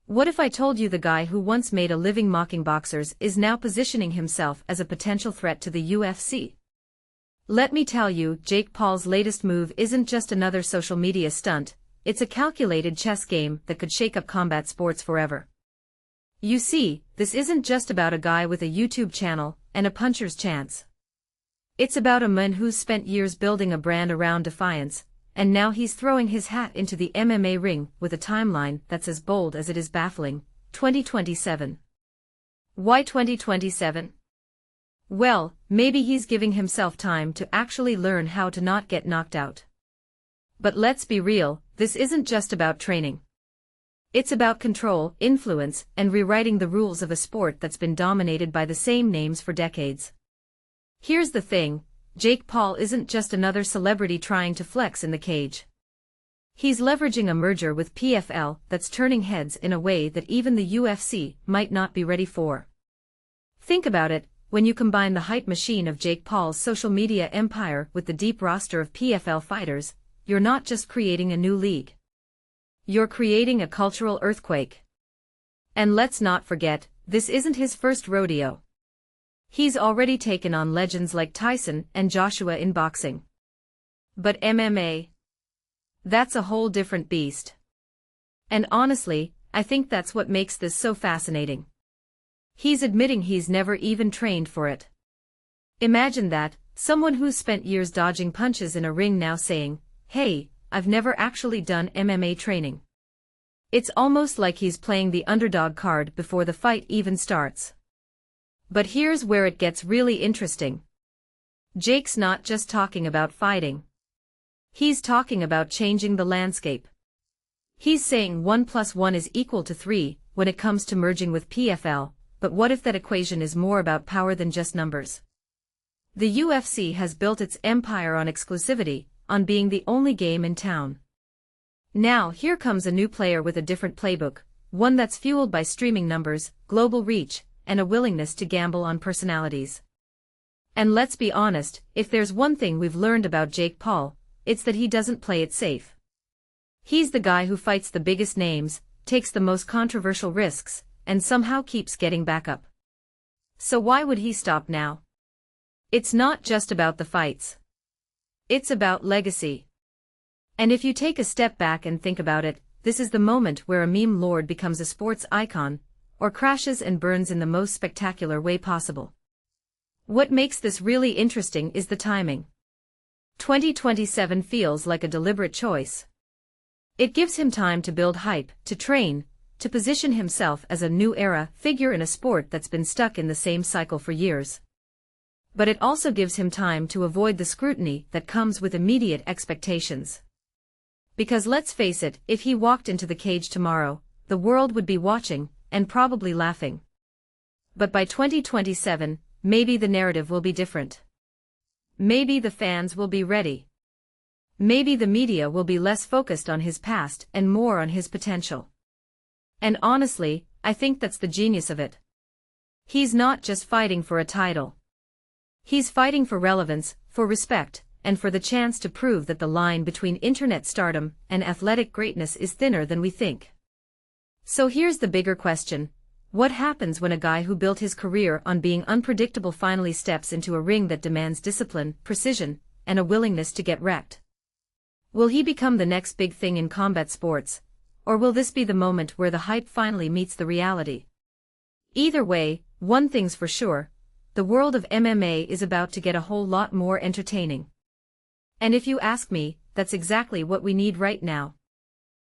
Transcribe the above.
What if I told you the guy who once made a living mocking boxers is now positioning himself as a potential threat to the UFC? Let me tell you, Jake Paul's latest move isn't just another social media stunt, it's a calculated chess game that could shake up combat sports forever. You see, this isn't just about a guy with a YouTube channel and a puncher's chance. It's about a man who's spent years building a brand around defiance, and now he's throwing his hat into the MMA ring with a timeline that's as bold as it is baffling. 2027. Why 2027? Well, maybe he's giving himself time to actually learn how to not get knocked out. But let's be real, this isn't just about training. It's about control, influence, and rewriting the rules of a sport that's been dominated by the same names for decades. Here's the thing, Jake Paul isn't just another celebrity trying to flex in the cage. He's leveraging a merger with PFL that's turning heads in a way that even the UFC might not be ready for. Think about it, when you combine the hype machine of Jake Paul's social media empire with the deep roster of PFL fighters, you're not just creating a new league. You're creating a cultural earthquake. And let's not forget, this isn't his first rodeo. He's already taken on legends like Tyson and Joshua in boxing. But MMA? That's a whole different beast. And honestly, I think that's what makes this so fascinating. He's admitting he's never even trained for it. Imagine that, someone who's spent years dodging punches in a ring now saying, "Hey, I've never actually done MMA training." It's almost like he's playing the underdog card before the fight even starts. But here's where it gets really interesting. Jake's not just talking about fighting. He's talking about changing the landscape. He's saying 1 + 1 is equal to 3 when it comes to merging with PFL, but what if that equation is more about power than just numbers? The UFC has built its empire on exclusivity, on being the only game in town. Now here comes a new player with a different playbook, one that's fueled by streaming numbers, global reach, and a willingness to gamble on personalities. And let's be honest, if there's one thing we've learned about Jake Paul, it's that he doesn't play it safe. He's the guy who fights the biggest names, takes the most controversial risks, and somehow keeps getting back up. So why would he stop now? It's not just about the fights. It's about legacy. And if you take a step back and think about it, this is the moment where a meme lord becomes a sports icon, or crashes and burns in the most spectacular way possible. What makes this really interesting is the timing. 2027 feels like a deliberate choice. It gives him time to build hype, to train, to position himself as a new era figure in a sport that's been stuck in the same cycle for years. But it also gives him time to avoid the scrutiny that comes with immediate expectations. Because let's face it, if he walked into the cage tomorrow, the world would be watching, and probably laughing. But by 2027, maybe the narrative will be different. Maybe the fans will be ready. Maybe the media will be less focused on his past and more on his potential. And honestly, I think that's the genius of it. He's not just fighting for a title. He's fighting for relevance, for respect, and for the chance to prove that the line between internet stardom and athletic greatness is thinner than we think. So here's the bigger question. What happens when a guy who built his career on being unpredictable finally steps into a ring that demands discipline, precision, and a willingness to get wrecked? Will he become the next big thing in combat sports, or will this be the moment where the hype finally meets the reality? Either way, one thing's for sure, the world of MMA is about to get a whole lot more entertaining. And if you ask me, that's exactly what we need right now.